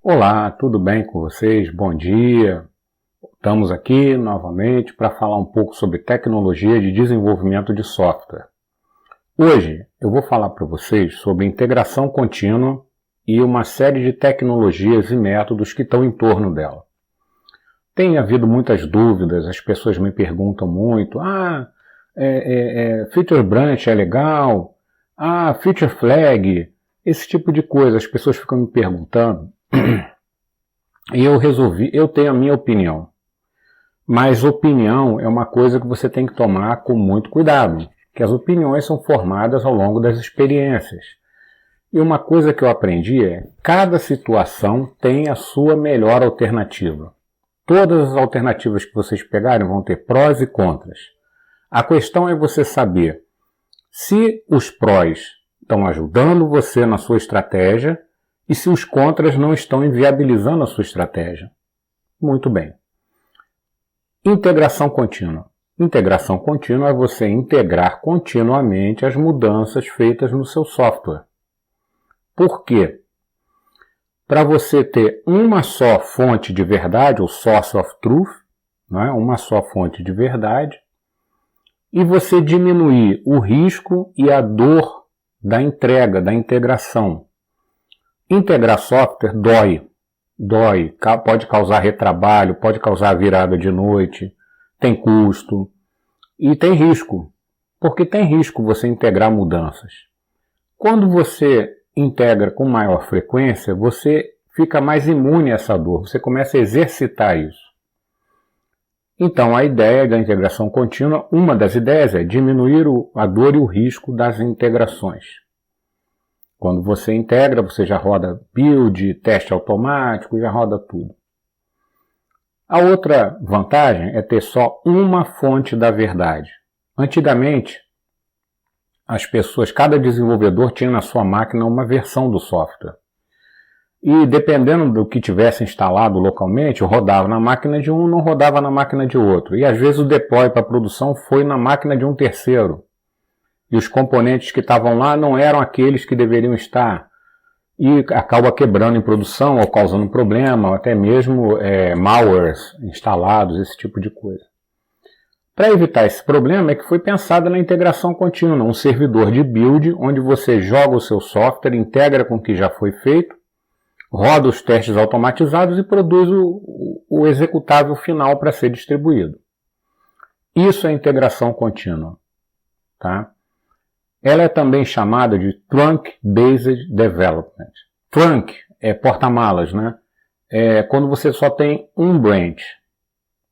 Olá, tudo bem com vocês? Bom dia. Estamos aqui novamente para falar um pouco sobre tecnologia de desenvolvimento de software. Hoje eu vou falar para vocês sobre integração contínua e uma série de tecnologias e métodos que estão em torno dela. Tem havido muitas dúvidas, as pessoas me perguntam muito, feature branch é legal? Feature flag, esse tipo de coisa, as pessoas ficam me perguntando. E eu tenho a minha opinião. Mas opinião é uma coisa que você tem que tomar com muito cuidado, que as opiniões são formadas ao longo das experiências. E uma coisa que eu aprendi é, cada situação tem a sua melhor alternativa. Todas as alternativas que vocês pegarem vão ter prós e contras. A questão é você saber se os prós estão ajudando você na sua estratégia e se os contras não estão inviabilizando a sua estratégia. Muito bem. Integração contínua. Integração contínua é você integrar continuamente as mudanças feitas no seu software. Por quê? Para você ter uma só fonte de verdade, ou source of truth, não é? Uma só fonte de verdade, e você diminuir o risco e a dor da entrega, da integração. Integrar software dói, pode causar retrabalho, pode causar virada de noite, tem custo e tem risco, porque tem risco você integrar mudanças. Quando você integra com maior frequência, você fica mais imune a essa dor, você começa a exercitar isso. Então a ideia da integração contínua, uma das ideias é diminuir a dor e o risco das integrações. Quando você integra, você já roda build, teste automático, já roda tudo. A outra vantagem é ter só uma fonte da verdade. Antigamente, cada desenvolvedor tinha na sua máquina uma versão do software. E dependendo do que tivesse instalado localmente, rodava na máquina de um, não rodava na máquina de outro. E às vezes o deploy para a produção foi na máquina de um terceiro. E os componentes que estavam lá não eram aqueles que deveriam estar. E acaba quebrando em produção, ou causando problema, ou até mesmo malwares instalados, esse tipo de coisa. Para evitar esse problema é que foi pensada na integração contínua, um servidor de build, onde você joga o seu software, integra com o que já foi feito, roda os testes automatizados e produz o executável final para ser distribuído. Isso é integração contínua. Tá? Ela é também chamada de Trunk-Based Development. Trunk é porta-malas, né? É quando você só tem um branch.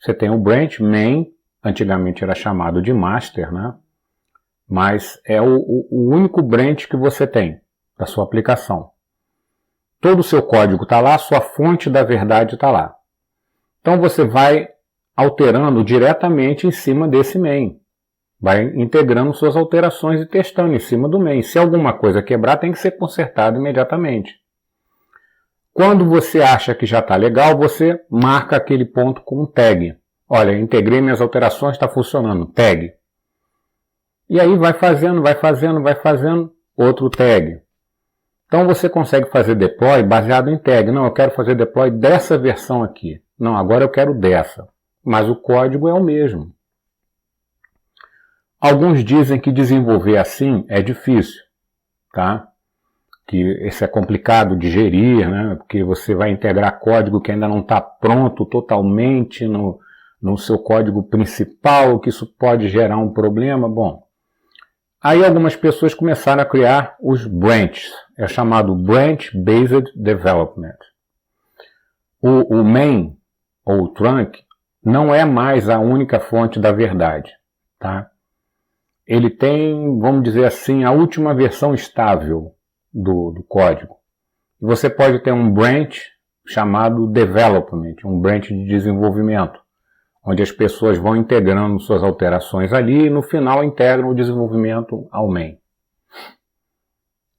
Você tem o branch main, antigamente era chamado de master, né? Mas é o único branch que você tem da sua aplicação. Todo o seu código está lá, sua fonte da verdade está lá. Então você vai alterando diretamente em cima desse main. Vai integrando suas alterações e testando em cima do main. Se alguma coisa quebrar, tem que ser consertado imediatamente. Quando você acha que já está legal, você marca aquele ponto com um tag. Olha, integrei minhas alterações, está funcionando. Tag. E aí vai fazendo, outro tag. Então você consegue fazer deploy baseado em tag. Não, eu quero fazer deploy dessa versão aqui. Não, agora eu quero dessa. Mas o código é o mesmo. Alguns dizem que desenvolver assim é difícil, tá? Que isso é complicado de gerir, né? Porque você vai integrar código que ainda não está pronto totalmente no seu código principal, que isso pode gerar um problema. Bom, aí algumas pessoas começaram a criar os branches, é chamado Branch-Based Development. O main, ou o trunk, não é mais a única fonte da verdade, tá? Ele tem, vamos dizer assim, a última versão estável do código. E você pode ter um branch chamado development, um branch de desenvolvimento, onde as pessoas vão integrando suas alterações ali e no final integram o desenvolvimento ao main.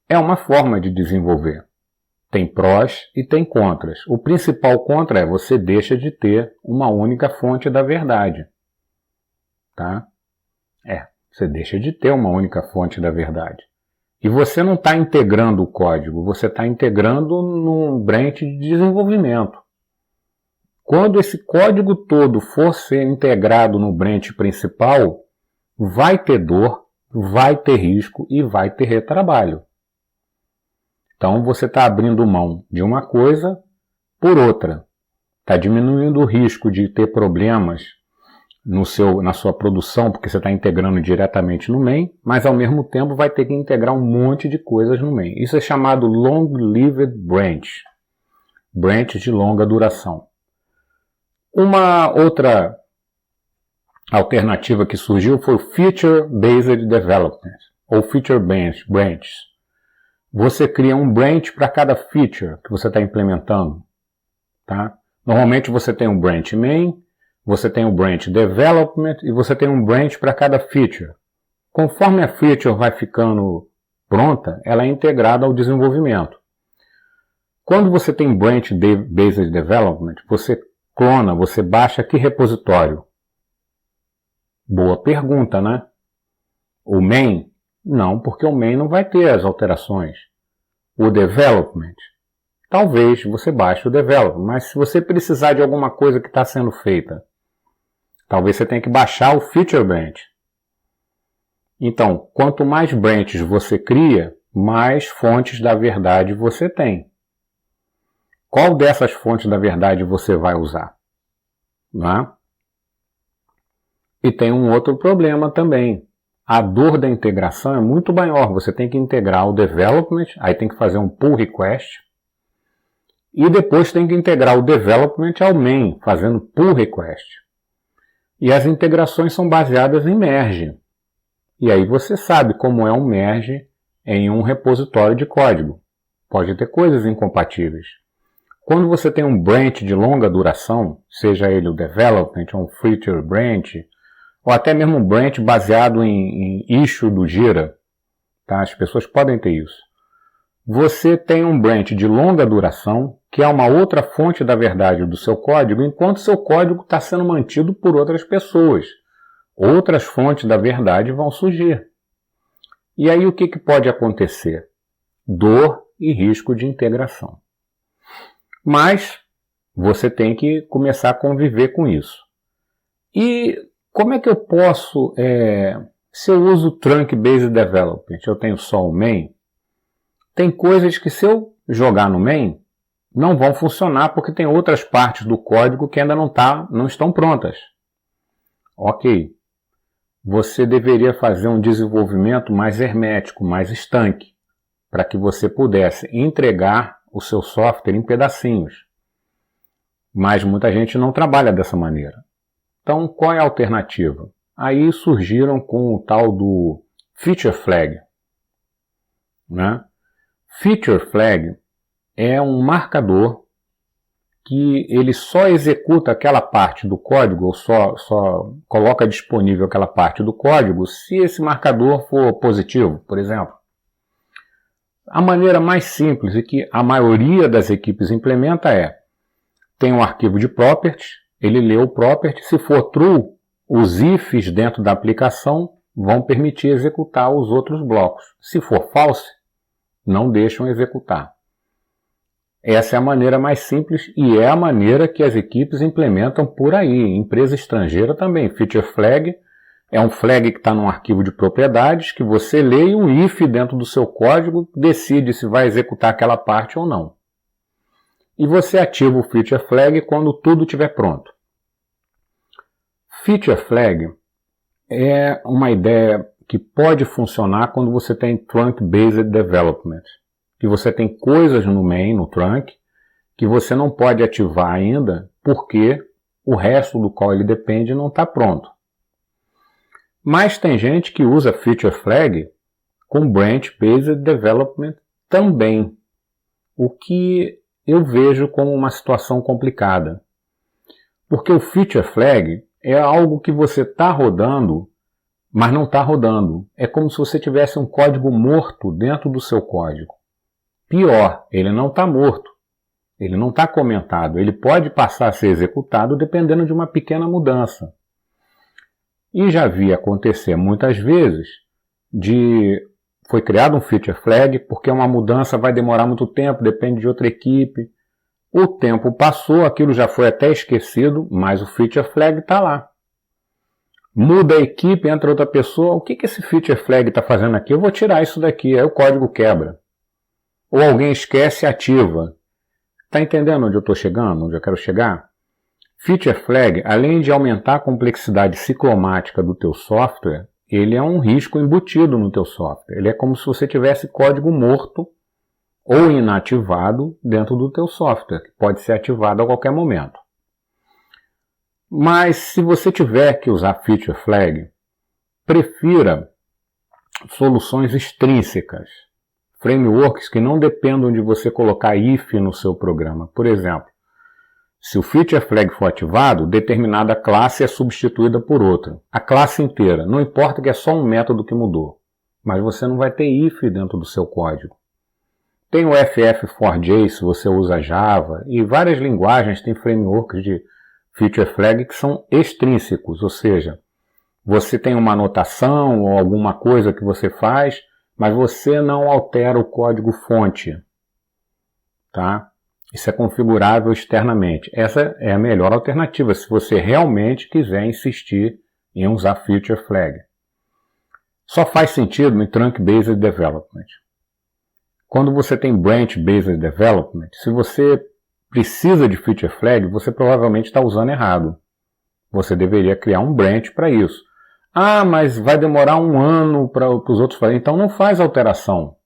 É uma forma de desenvolver. Tem prós e tem contras. O principal contra é você deixa de ter uma única fonte da verdade. Tá? Você deixa de ter uma única fonte da verdade. E você não está integrando o código, você está integrando num branch de desenvolvimento. Quando esse código todo for ser integrado no branch principal, vai ter dor, vai ter risco e vai ter retrabalho. Então você está abrindo mão de uma coisa por outra. Está diminuindo o risco de ter problemas na sua produção, porque você está integrando diretamente no main, mas ao mesmo tempo vai ter que integrar um monte de coisas no main. Isso é chamado long-lived branch, branch de longa duração. Uma outra alternativa que surgiu foi o Feature-Based Development, ou Feature Branches. Você cria um branch para cada feature que você está implementando. Tá? Normalmente você tem um branch main, você tem um branch development e você tem um branch para cada feature. Conforme a feature vai ficando pronta, ela é integrada ao desenvolvimento. Quando você tem branch based development, você clona, você baixa que repositório? Boa pergunta, né? O main? Não, porque o main não vai ter as alterações. O development? Talvez você baixe o development, mas se você precisar de alguma coisa que está sendo feita, talvez você tenha que baixar o feature branch. Então, quanto mais branches você cria, mais fontes da verdade você tem. Qual dessas fontes da verdade você vai usar? Né? E tem um outro problema também. A dor da integração é muito maior. Você tem que integrar o development, aí tem que fazer um pull request, e depois tem que integrar o development ao main, fazendo pull request. E as integrações são baseadas em merge. E aí você sabe como é um merge em um repositório de código. Pode ter coisas incompatíveis. Quando você tem um branch de longa duração, seja ele o development, ou um feature branch, ou até mesmo um branch baseado em issue do Jira, tá? As pessoas podem ter isso. Você tem um branch de longa duração, que é uma outra fonte da verdade do seu código, enquanto seu código está sendo mantido por outras pessoas. Outras fontes da verdade vão surgir. E aí o que pode acontecer? Dor e risco de integração. Mas você tem que começar a conviver com isso. E como é que eu posso, se eu uso Trunk-Based Development, eu tenho só o main, tem coisas que se eu jogar no main, não vão funcionar porque tem outras partes do código que ainda não estão prontas. Ok. Você deveria fazer um desenvolvimento mais hermético, mais estanque, para que você pudesse entregar o seu software em pedacinhos. Mas muita gente não trabalha dessa maneira. Então, qual é a alternativa? Aí surgiram com o tal do Feature Flag. Né? Feature Flag é um marcador que ele só executa aquela parte do código, ou só coloca disponível aquela parte do código, se esse marcador for positivo, por exemplo. A maneira mais simples e que a maioria das equipes implementa tem um arquivo de property, ele lê o property, se for true, os ifs dentro da aplicação vão permitir executar os outros blocos. Se for false, não deixam executar. Essa é a maneira mais simples e é a maneira que as equipes implementam por aí. Empresa estrangeira também. Feature Flag é um flag que está num arquivo de propriedades que você lê e um if dentro do seu código decide se vai executar aquela parte ou não. E você ativa o Feature Flag quando tudo estiver pronto. Feature Flag é uma ideia que pode funcionar quando você tem Trunk-Based Development. Que você tem coisas no main, no trunk, que você não pode ativar ainda porque o resto do qual ele depende não está pronto. Mas tem gente que usa Feature Flag com Branch-Based Development também, o que eu vejo como uma situação complicada. Porque o Feature Flag é algo que você está rodando, mas não está rodando. É como se você tivesse um código morto dentro do seu código. Pior, ele não está morto, ele não está comentado, ele pode passar a ser executado dependendo de uma pequena mudança. E já vi acontecer muitas vezes de foi criado um feature flag porque uma mudança vai demorar muito tempo, depende de outra equipe. O tempo passou, aquilo já foi até esquecido, mas o feature flag está lá. Muda a equipe, entra outra pessoa, o que esse feature flag está fazendo aqui? Eu vou tirar isso daqui, aí o código quebra. Ou alguém esquece e ativa. Está entendendo onde eu estou chegando, onde eu quero chegar? Feature flag, além de aumentar a complexidade ciclomática do teu software, ele é um risco embutido no teu software. Ele é como se você tivesse código morto ou inativado dentro do teu software, que pode ser ativado a qualquer momento. Mas se você tiver que usar feature flag, prefira soluções extrínsecas, frameworks que não dependam de você colocar if no seu programa. Por exemplo, se o feature flag for ativado, determinada classe é substituída por outra. A classe inteira, não importa que é só um método que mudou, mas você não vai ter if dentro do seu código. Tem o FF4J se você usa Java, e várias linguagens têm frameworks de feature flag que são extrínsecos, ou seja, você tem uma anotação ou alguma coisa que você faz, mas você não altera o código fonte. Tá? Isso é configurável externamente. Essa é a melhor alternativa se você realmente quiser insistir em usar feature flag. Só faz sentido em Trunk-Based Development. Quando você tem Branch-Based Development, se você precisa de feature flag, você provavelmente está usando errado. Você deveria criar um branch para isso. Ah, mas vai demorar um ano para os outros fazerem. Então não faz alteração.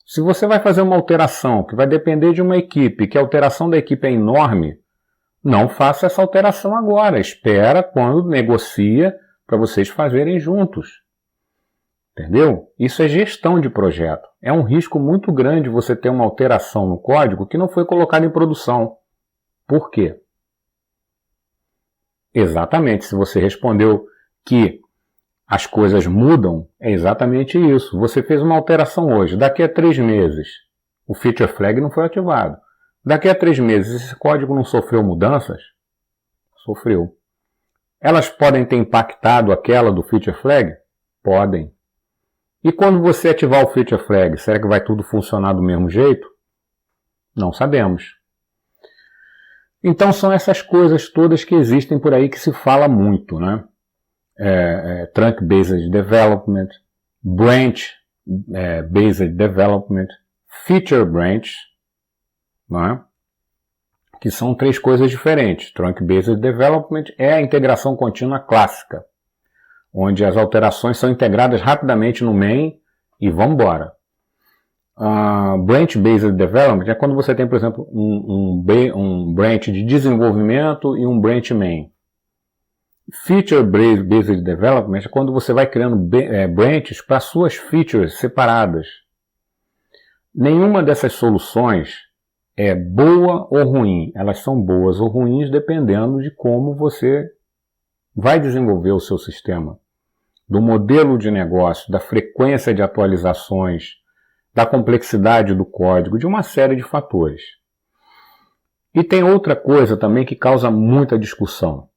Se você vai fazer uma alteração que vai depender de uma equipe, que a alteração da equipe é enorme, não faça essa alteração agora. Espera quando negocia para vocês fazerem juntos. Entendeu? Isso é gestão de projeto. É um risco muito grande você ter uma alteração no código que não foi colocada em produção. Por quê? Exatamente, se você respondeu que as coisas mudam, é exatamente isso. Você fez uma alteração hoje, daqui a 3 meses o feature flag não foi ativado. Daqui a 3 meses esse código não sofreu mudanças? Sofreu. Elas podem ter impactado aquela do feature flag? Podem. E quando você ativar o feature flag, será que vai tudo funcionar do mesmo jeito? Não sabemos. Então são essas coisas todas que existem por aí que se fala muito, né? Trunk-Based Development, Branch-Based Development, Feature Branch, né? Que são 3 coisas diferentes. Trunk-Based Development é a integração contínua clássica, onde as alterações são integradas rapidamente no main e vamos embora. Branch-Based Development é quando você tem, por exemplo, um branch de desenvolvimento e um branch main. Feature-Based Development é quando você vai criando branches para suas features separadas. Nenhuma dessas soluções é boa ou ruim. Elas são boas ou ruins dependendo de como você vai desenvolver o seu sistema, do modelo de negócio, da frequência de atualizações, da complexidade do código, de uma série de fatores. E tem outra coisa também que causa muita discussão,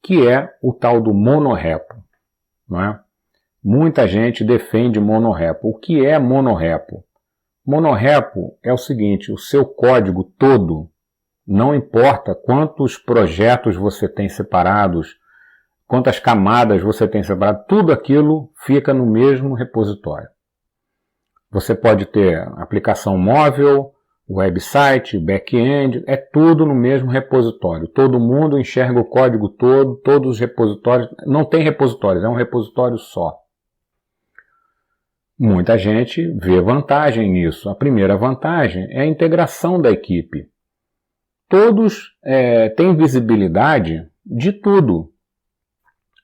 que é o tal do monorepo. Não é? Muita gente defende monorepo. O que é monorepo? Monorepo é o seguinte, o seu código todo, não importa quantos projetos você tem separados, quantas camadas você tem separado, tudo aquilo fica no mesmo repositório. Você pode ter aplicação móvel, website, back-end, é tudo no mesmo repositório. Todo mundo enxerga o código todo, todos os repositórios. Não tem repositórios, é um repositório só. Muita gente vê vantagem nisso. A primeira vantagem é a integração da equipe. Todos têm visibilidade de tudo.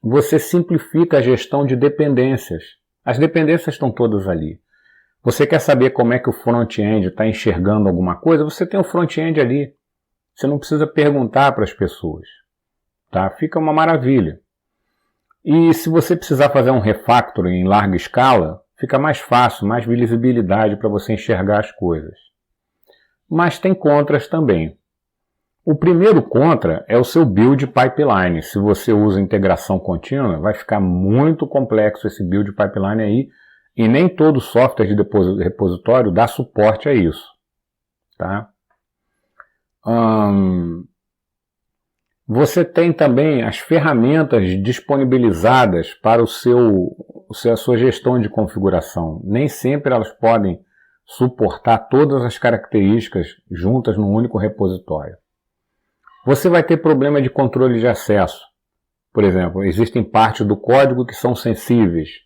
Você simplifica a gestão de dependências. As dependências estão todas ali. Você quer saber como é que o front-end está enxergando alguma coisa? Você tem o front-end ali. Você não precisa perguntar para as pessoas. Tá? Fica uma maravilha. E se você precisar fazer um refactoring em larga escala, fica mais fácil, mais visibilidade para você enxergar as coisas. Mas tem contras também. O primeiro contra é o seu build pipeline. Se você usa integração contínua, vai ficar muito complexo esse build pipeline aí. E nem todo software de repositório dá suporte a isso. Tá? Você tem também as ferramentas disponibilizadas para a sua gestão de configuração. Nem sempre elas podem suportar todas as características juntas num único repositório. Você vai ter problema de controle de acesso. Por exemplo, existem partes do código que são sensíveis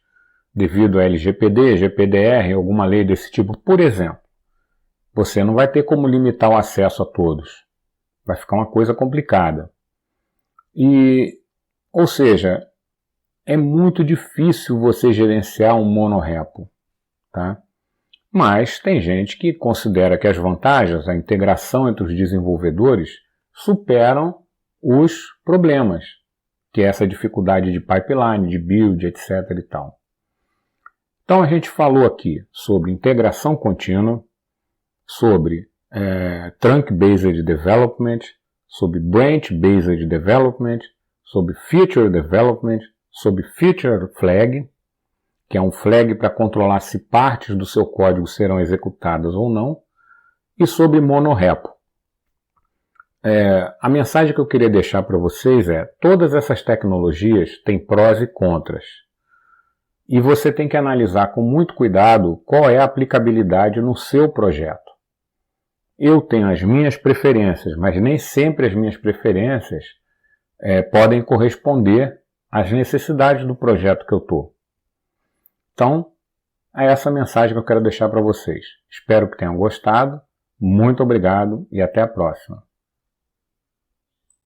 devido a LGPD, GPDR, alguma lei desse tipo. Por exemplo, você não vai ter como limitar o acesso a todos. Vai ficar uma coisa complicada. Ou seja, é muito difícil você gerenciar um monorepo, tá? Mas tem gente que considera que as vantagens, a integração entre os desenvolvedores, superam os problemas, que é essa dificuldade de pipeline, de build, etc. e tal. Então a gente falou aqui sobre integração contínua, sobre trunk-based development, sobre branch-based development, sobre feature development, sobre feature flag, que é um flag para controlar se partes do seu código serão executadas ou não, e sobre monorepo. A mensagem que eu queria deixar para vocês é: todas essas tecnologias têm prós e contras. E você tem que analisar com muito cuidado qual é a aplicabilidade no seu projeto. Eu tenho as minhas preferências, mas nem sempre as minhas preferências podem corresponder às necessidades do projeto que eu estou. Então, é essa mensagem que eu quero deixar para vocês. Espero que tenham gostado. Muito obrigado e até a próxima.